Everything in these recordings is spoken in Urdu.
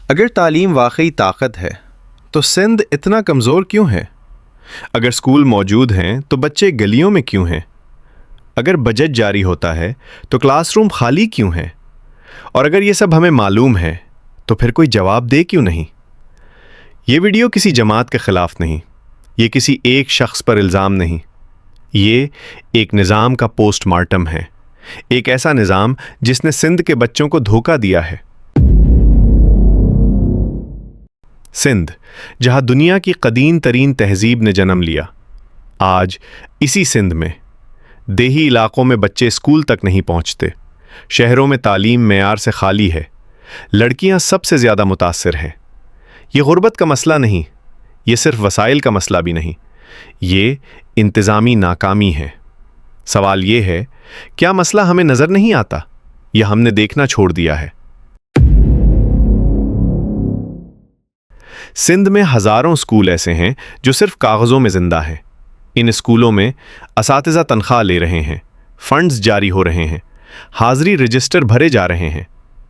اگر تعلیم واقعی طاقت ہے تو سندھ اتنا کمزور کیوں ہے؟ اگر اسکول موجود ہیں تو بچے گلیوں میں کیوں ہیں؟ اگر بجٹ جاری ہوتا ہے تو کلاس روم خالی کیوں ہیں؟ اور اگر یہ سب ہمیں معلوم ہے تو پھر کوئی جواب دے کیوں نہیں؟ یہ ویڈیو کسی جماعت کے خلاف نہیں، یہ کسی ایک شخص پر الزام نہیں، یہ ایک نظام کا پوسٹ مارٹم ہے، ایک ایسا نظام جس نے سندھ کے بچوں کو دھوکہ دیا ہے۔ سندھ، جہاں دنیا کی قدیم ترین تہذیب نے جنم لیا، آج اسی سندھ میں دیہی علاقوں میں بچے اسکول تک نہیں پہنچتے، شہروں میں تعلیم معیار سے خالی ہے، لڑکیاں سب سے زیادہ متاثر ہیں۔ یہ غربت کا مسئلہ نہیں، یہ صرف وسائل کا مسئلہ بھی نہیں، یہ انتظامی ناکامی ہے۔ سوال یہ ہے، کیا مسئلہ ہمیں نظر نہیں آتا یا ہم نے دیکھنا چھوڑ دیا ہے؟ سندھ میں ہزاروں اسکول ایسے ہیں جو صرف کاغذوں میں زندہ ہیں۔ ان اسکولوں میں اساتذہ تنخواہ لے رہے ہیں، فنڈز جاری ہو رہے ہیں، حاضری رجسٹر بھرے جا رہے ہیں،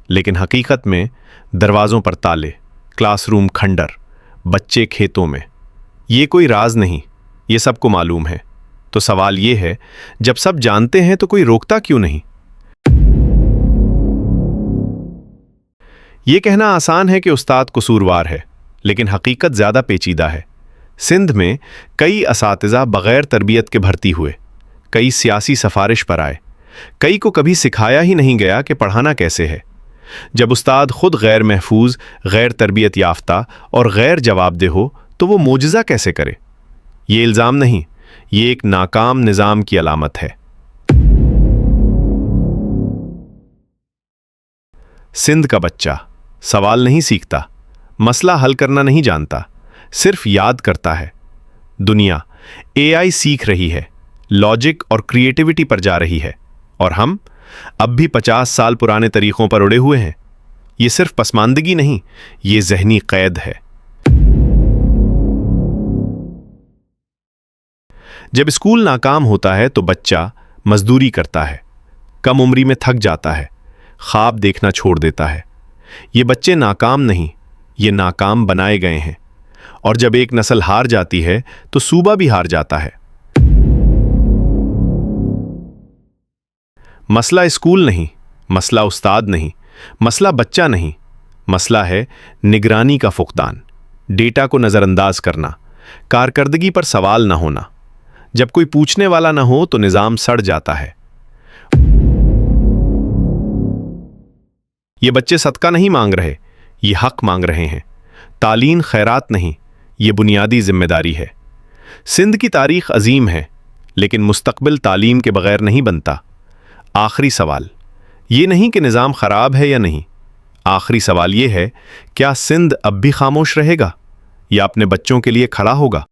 لیکن حقیقت میں دروازوں پر تالے، کلاس روم کھنڈر، بچے کھیتوں میں۔ یہ کوئی راز نہیں، یہ سب کو معلوم ہے۔ تو سوال یہ ہے، جب سب جانتے ہیں تو کوئی روکتا کیوں نہیں؟ یہ کہنا آسان ہے کہ استاد قصوروار ہے، لیکن حقیقت زیادہ پیچیدہ ہے۔ سندھ میں کئی اساتذہ بغیر تربیت کے بھرتی ہوئے، کئی سیاسی سفارش پر آئے، کئی کو کبھی سکھایا ہی نہیں گیا کہ پڑھانا کیسے ہے۔ جب استاد خود غیر محفوظ، غیر تربیت یافتہ اور غیر جواب دہ ہو تو وہ معجزہ کیسے کرے؟ یہ الزام نہیں، یہ ایک ناکام نظام کی علامت ہے۔ سندھ کا بچہ سوال نہیں سیکھتا، مسئلہ حل کرنا نہیں جانتا، صرف یاد کرتا ہے۔ دنیا اے آئی سیکھ رہی ہے، لاجک اور کریٹیوٹی پر جا رہی ہے، اور ہم اب بھی 50 سال پرانے طریقوں پر اڑے ہوئے ہیں۔ یہ صرف پسماندگی نہیں، یہ ذہنی قید ہے۔ جب اسکول ناکام ہوتا ہے تو بچہ مزدوری کرتا ہے، کم عمری میں تھک جاتا ہے، خواب دیکھنا چھوڑ دیتا ہے۔ یہ بچے ناکام نہیں، یہ ناکام بنائے گئے ہیں، اور جب ایک نسل ہار جاتی ہے تو صوبہ بھی ہار جاتا ہے۔ مسئلہ اسکول نہیں، مسئلہ استاد نہیں، مسئلہ بچہ نہیں، مسئلہ ہے نگرانی کا فقدان، ڈیٹا کو نظر انداز کرنا، کارکردگی پر سوال نہ ہونا۔ جب کوئی پوچھنے والا نہ ہو تو نظام سڑ جاتا ہے۔ یہ بچے صدقہ نہیں مانگ رہے، یہ حق مانگ رہے ہیں۔ تعلیم خیرات نہیں، یہ بنیادی ذمہ داری ہے۔ سندھ کی تاریخ عظیم ہے، لیکن مستقبل تعلیم کے بغیر نہیں بنتا۔ آخری سوال یہ نہیں کہ نظام خراب ہے یا نہیں، آخری سوال یہ ہے، کیا سندھ اب بھی خاموش رہے گا یا اپنے بچوں کے لیے کھڑا ہوگا؟